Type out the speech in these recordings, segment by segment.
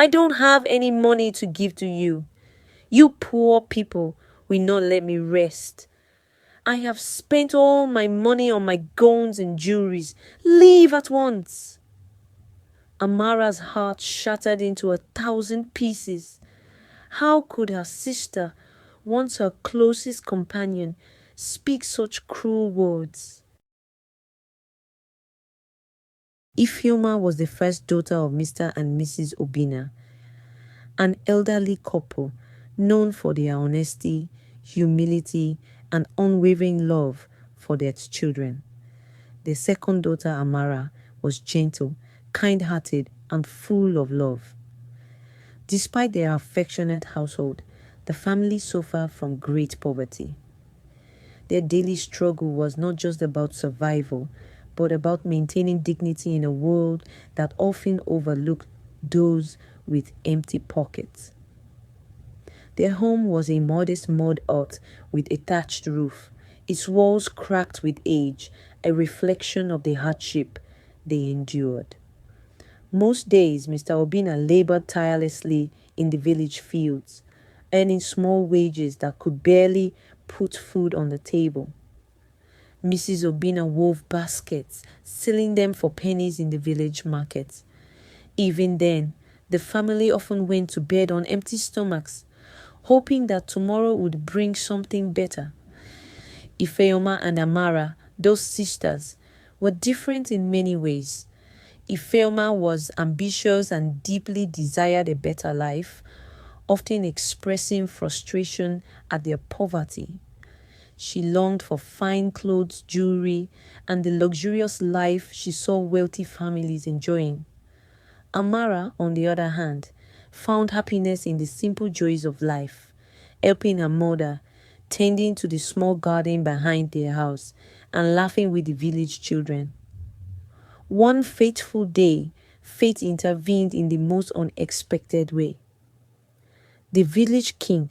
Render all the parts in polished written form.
I don't have any money to give to you. You poor people will not let me rest. I have spent all my money on my gowns and jewelries. Leave at once." Amara's heart shattered into 1,000 pieces. How could her sister, once her closest companion, speak such cruel words? Ifeoma was the first daughter of Mr. and Mrs. Obina, an elderly couple known for their honesty, humility, and unwavering love for their children. The second daughter, Amara, was gentle, kind-hearted, and full of love. Despite their affectionate household, the family suffered from great poverty. Their daily struggle was not just about survival, but about maintaining dignity in a world that often overlooked those with empty pockets. Their home was a modest mud hut with a thatched roof, its walls cracked with age, a reflection of the hardship they endured. Most days, Mr. Obina labored tirelessly in the village fields, earning small wages that could barely put food on the table. Mrs. Obina wove baskets, selling them for pennies in the village market. Even then, the family often went to bed on empty stomachs, hoping that tomorrow would bring something better. Ifeoma and Amara, those sisters, were different in many ways. Ifeoma was ambitious and deeply desired a better life, often expressing frustration at their poverty. She longed for fine clothes, jewelry, and the luxurious life she saw wealthy families enjoying. Amara, on the other hand, found happiness in the simple joys of life, helping her mother, tending to the small garden behind their house, and laughing with the village children. One fateful day, fate intervened in the most unexpected way. The village king,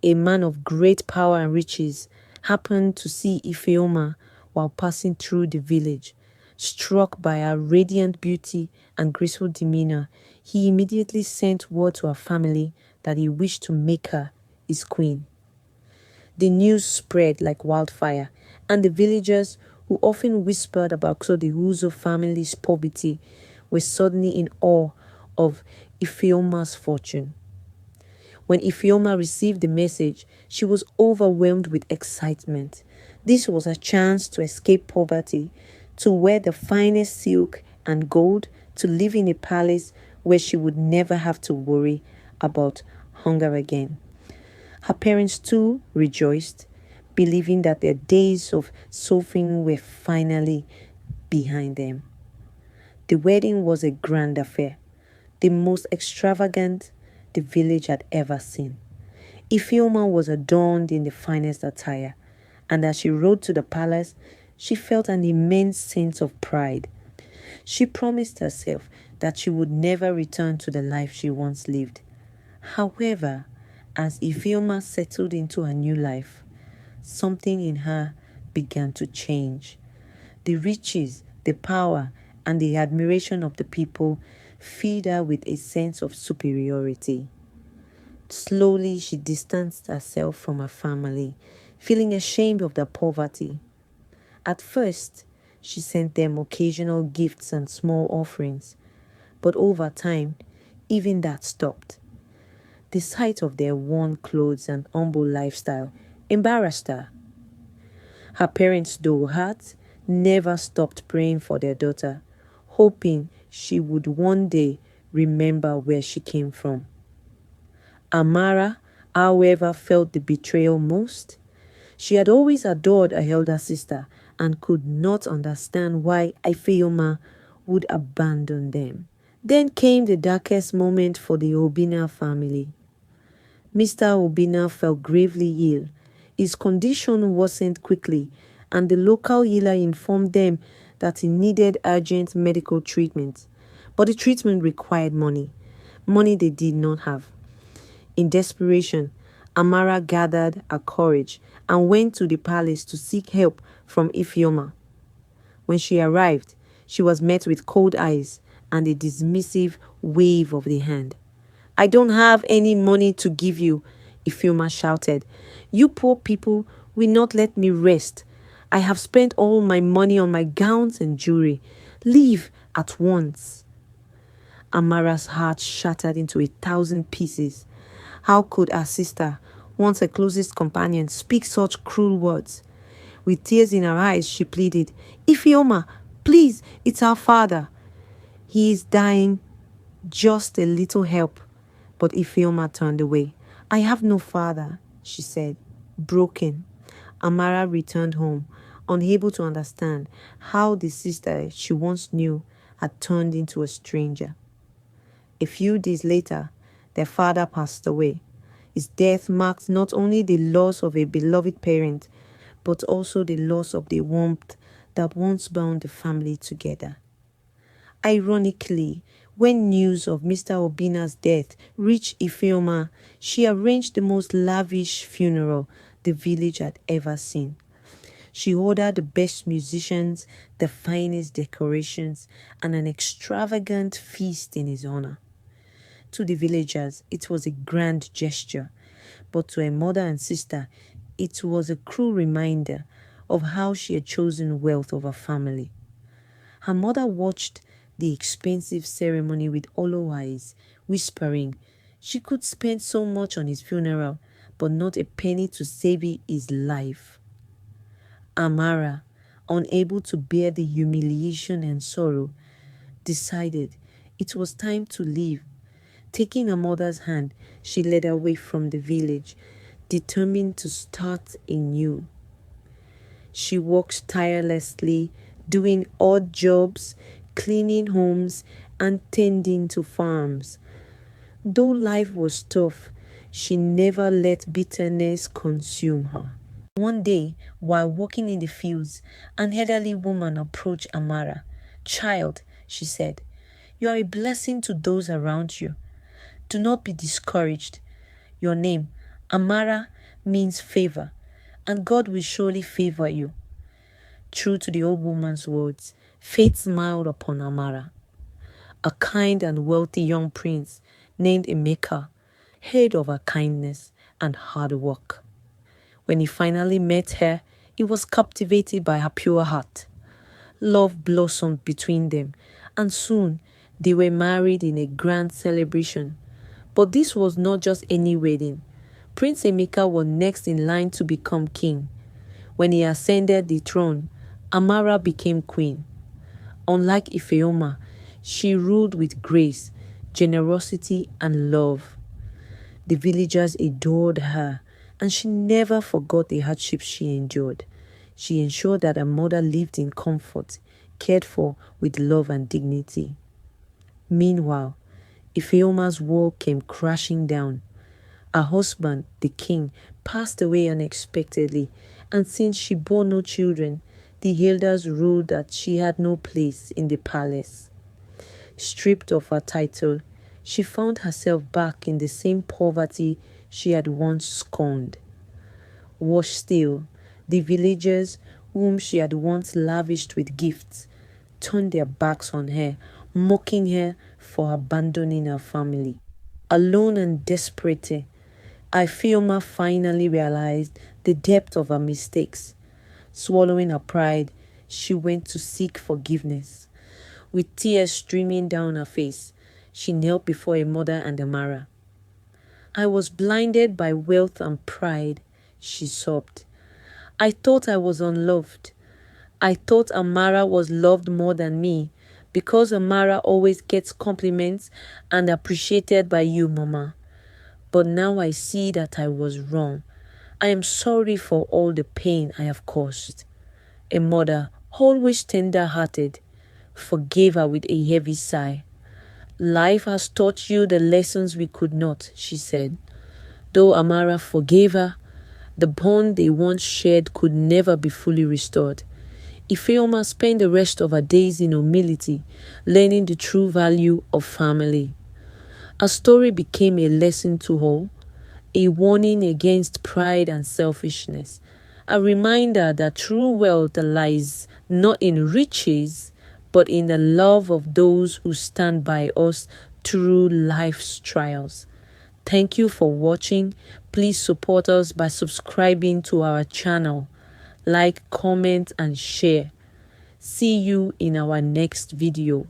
a man of great power and riches, happened to see Ifeoma while passing through the village. Struck by her radiant beauty and graceful demeanor, he immediately sent word to her family that he wished to make her his queen. The news spread like wildfire, and the villagers, who often whispered about the Uzo family's poverty, were suddenly in awe of Ifeoma's fortune. When Ifeoma received the message, she was overwhelmed with excitement. This was a chance to escape poverty, to wear the finest silk and gold, to live in a palace where she would never have to worry about hunger again. Her parents too rejoiced, believing that their days of suffering were finally behind them. The wedding was a grand affair, the most extravagant the village had ever seen. Ifeoma was adorned in the finest attire, and as she rode to the palace, she felt an immense sense of pride. She promised herself that she would never return to the life she once lived. However, as Ifeoma settled into a new life, something in her began to change. The riches, the power, and the admiration of the people filled her with a sense of superiority. Slowly, she distanced herself from her family, feeling ashamed of their poverty. At first, she sent them occasional gifts and small offerings, but over time, even that stopped. The sight of their worn clothes and humble lifestyle embarrassed her. Her parents, though hurt, never stopped praying for their daughter, hoping she would one day remember where she came from. Amara, however, felt the betrayal most. She had always adored her elder sister and could not understand why Ifeoma would abandon them. Then came the darkest moment for the Obina family. Mr. Obina fell gravely ill. His condition worsened quickly, and the local healer informed them that he needed urgent medical treatment. But the treatment required money they did not have. In desperation, Amara gathered her courage and went to the palace to seek help from Ifeoma. When she arrived, she was met with cold eyes and a dismissive wave of the hand. I don't have any money to give you, Ifeoma shouted. You poor people will not let me rest. I have spent all my money on my gowns and jewelry. Leave at once. Amara's heart shattered into 1,000 pieces. How could her sister, once her closest companion, speak such cruel words? With tears in her eyes, she pleaded, Ifeoma, please, it's our father. He is dying. Just a little help. But Ifeoma turned away. I have no father, she said, broken. Amara returned home, unable to understand how the sister she once knew had turned into a stranger. A few days later, their father passed away. His death marked not only the loss of a beloved parent, but also the loss of the warmth that once bound the family together. Ironically, when news of Mr. Obina's death reached Ifeoma, she arranged the most lavish funeral the village had ever seen. She ordered the best musicians, the finest decorations, and an extravagant feast in his honor. To the villagers, it was a grand gesture, but to her mother and sister, it was a cruel reminder of how she had chosen wealth over family. Her mother watched the expensive ceremony with hollow eyes, whispering she could spend so much on his funeral, but not a penny to save his life. Amara, unable to bear the humiliation and sorrow, decided it was time to leave. Taking her mother's hand, she led her away from the village, determined to start anew. She worked tirelessly, doing odd jobs, cleaning homes, and tending to farms. Though life was tough, she never let bitterness consume her. One day, while walking in the fields, an elderly woman approached Amara. Child, she said, you are a blessing to those around you. Do not be discouraged. Your name, Amara, means favor, and God will surely favor you. True to the old woman's words, fate smiled upon Amara. A kind and wealthy young prince named Emeka heard of her kindness and hard work. When he finally met her, he was captivated by her pure heart. Love blossomed between them, and soon they were married in a grand celebration. But this was not just any wedding. Prince Emeka was next in line to become king. When he ascended the throne, Amara became queen. Unlike Ifeoma, she ruled with grace, generosity, and love. The villagers adored her, and she never forgot the hardships she endured. She ensured that her mother lived in comfort, cared for with love and dignity. Meanwhile, Ifeoma's world came crashing down. Her husband, the king, passed away unexpectedly, and since she bore no children, the elders ruled that she had no place in the palace. Stripped of her title, she found herself back in the same poverty she had once scorned. Worse still, the villagers, whom she had once lavished with gifts, turned their backs on her, mocking her for abandoning her family. Alone and desperate, Ifeoma finally realized the depth of her mistakes. Swallowing her pride, she went to seek forgiveness. With tears streaming down her face, she knelt before her mother and Amara. I was blinded by wealth and pride, she sobbed. I thought I was unloved. I thought Amara was loved more than me because Amara always gets compliments and appreciated by you, Mama. But now I see that I was wrong. I am sorry for all the pain I have caused. A mother, always tender-hearted, forgave her with a heavy sigh. Life has taught you the lessons we could not, she said. Though Amara forgave her, the bond they once shared could never be fully restored. Ifeoma spent the rest of her days in humility, learning the true value of family. Her story became a lesson to all, a warning against pride and selfishness, a reminder that true wealth lies not in riches, but in the love of those who stand by us through life's trials. Thank you for watching. Please support us by subscribing to our channel. Like, comment, and share. See you in our next video.